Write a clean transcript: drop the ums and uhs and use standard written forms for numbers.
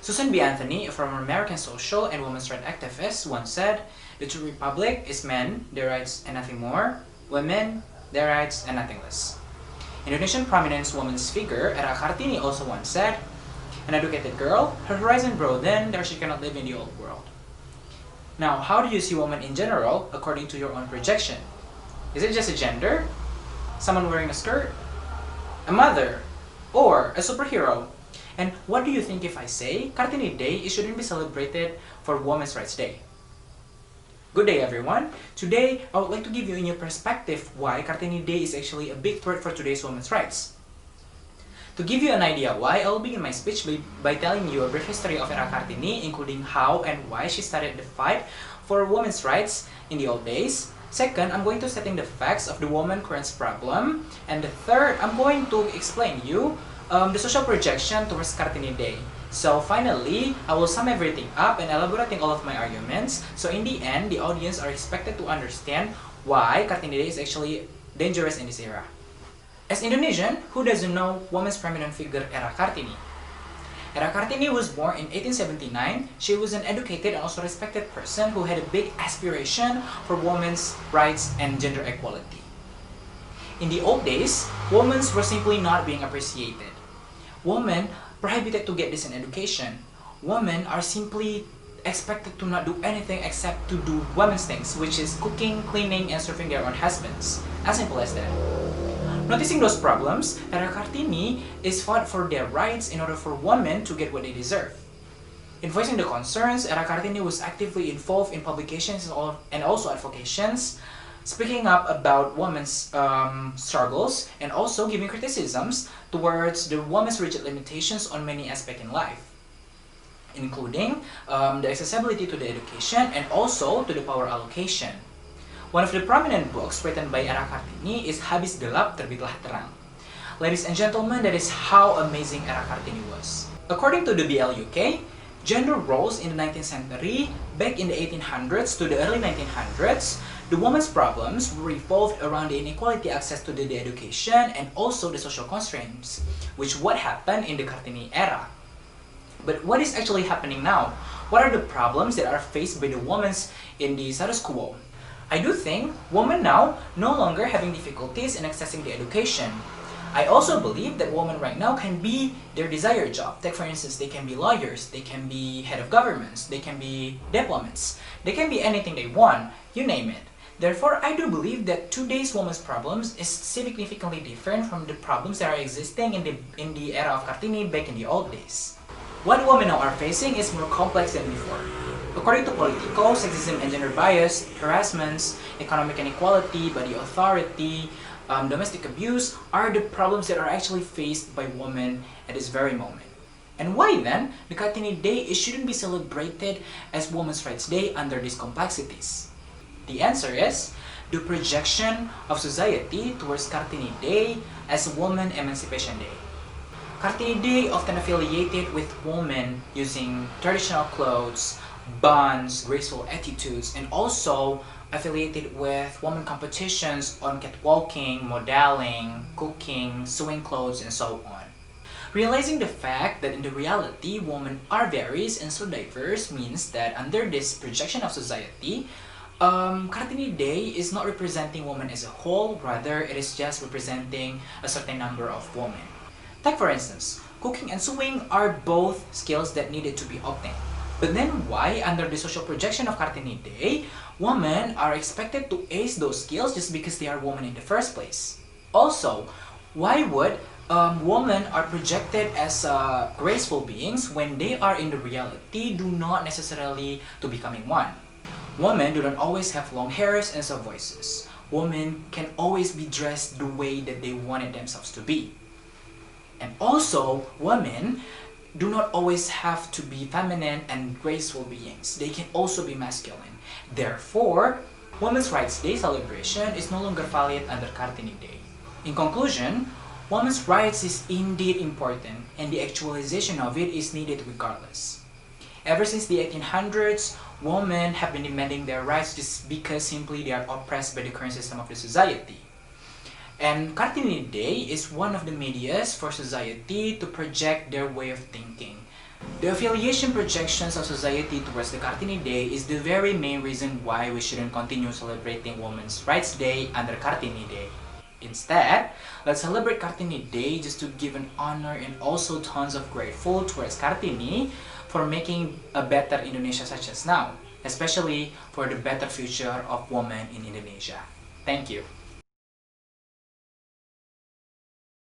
Susan B. Anthony, a former American social and women's rights activist, once said, "The true republic is men, their rights and nothing more, women, their rights and nothing less." Indonesian prominent women's figure Era Kartini also once said, "An educated girl, her horizon broadened, or she cannot live in the old world." Now, how do you see women in general according to your own projection? Is it just a gender? Someone wearing a skirt? A mother? Or a superhero? And what do you think if I say Kartini Day shouldn't be celebrated for Women's Rights Day? Good day everyone. Today I would like to give you a new perspective why Kartini Day is actually a big threat for today's women's rights. To give you an idea why, I'll begin my speech by telling you a brief history of Era Kartini, including how and why she started the fight for women's rights in the old days. Second, I'm going to setting the facts of the woman current problem. And the third, I'm going to explain you the social projection towards Kartini Day. So finally, I will sum everything up and elaborating all of my arguments. So in the end, the audience are expected to understand why Kartini Day is actually dangerous in this era. As Indonesian, who doesn't know women's prominent figure Era Kartini? Era Kartini was born in 1879. She was an educated and also respected person who had a big aspiration for women's rights and gender equality. In the old days, women were simply not being appreciated. Women prohibited to get decent education. Women are simply expected to not do anything except to do women's things, which is cooking, cleaning, and serving their own husbands. As simple as that. Noticing those problems, Era Kartini is fought for their rights in order for women to get what they deserve. In voicing the concerns, Era Kartini was actively involved in publications and also advocations, speaking up about women's struggles and also giving criticisms towards the women's rigid limitations on many aspects in life, including the accessibility to the education and also to the power allocation. One of the prominent books written by Era Kartini is Habis Gelap Terbitlah Terang. Ladies and gentlemen, that is how amazing Era Kartini was. According to the BLUK, gender roles in the 19th century, back in the 1800s to the early 1900s, the women's problems revolved around the inequality access to the education and also the social constraints, which what happened in the Kartini era. But what is actually happening now? What are the problems that are faced by the women in the status quo? I do think women now no longer having difficulties in accessing the education. I also believe that women right now can be their desired job. Take for instance, they can be lawyers, they can be head of governments, they can be diplomats, they can be anything they want, you name it. Therefore, I do believe that today's women's problems is significantly different from the problems that are existing in the era of Kartini back in the old days. What women now are facing is more complex than before. According to Politico, sexism and gender bias, harassments, economic inequality, body authority, domestic abuse are the problems that are actually faced by women at this very moment. And why then the Kartini Day shouldn't be celebrated as Women's Rights Day under these complexities? The answer is the projection of society towards Kartini Day as Women Emancipation Day. Kartini Day often affiliated with women using traditional clothes, buns, graceful attitudes, and also affiliated with women competitions on catwalking, modeling, cooking, sewing clothes, and so on. Realizing the fact that in the reality, women are various and so diverse means that under this projection of society, Kartini Day is not representing women as a whole, rather it is just representing a certain number of women. Take for instance, cooking and sewing are both skills that needed to be obtained. But then why, under the social projection of Kartini Day, women are expected to ace those skills just because they are women in the first place? Also, why would women are projected as graceful beings when they are in the reality do not necessarily to becoming one? Women do not always have long hairs and soft voices. Women can always be dressed the way that they wanted themselves to be. And also, women do not always have to be feminine and graceful beings. They can also be masculine. Therefore, Women's Rights Day celebration is no longer valid under Kartini Day. In conclusion, women's rights is indeed important and the actualization of it is needed regardless. Ever since the 1800s, women have been demanding their rights just because simply they are oppressed by the current system of the society. And Kartini Day is one of the medias for society to project their way of thinking. The affiliation projections of society towards the Kartini Day is the very main reason why we shouldn't continue celebrating Women's Rights Day under Kartini Day. Instead, let's celebrate Kartini Day just to give an honor and also tons of grateful towards Kartini for making a better Indonesia such as now, especially for the better future of women in Indonesia. Thank you.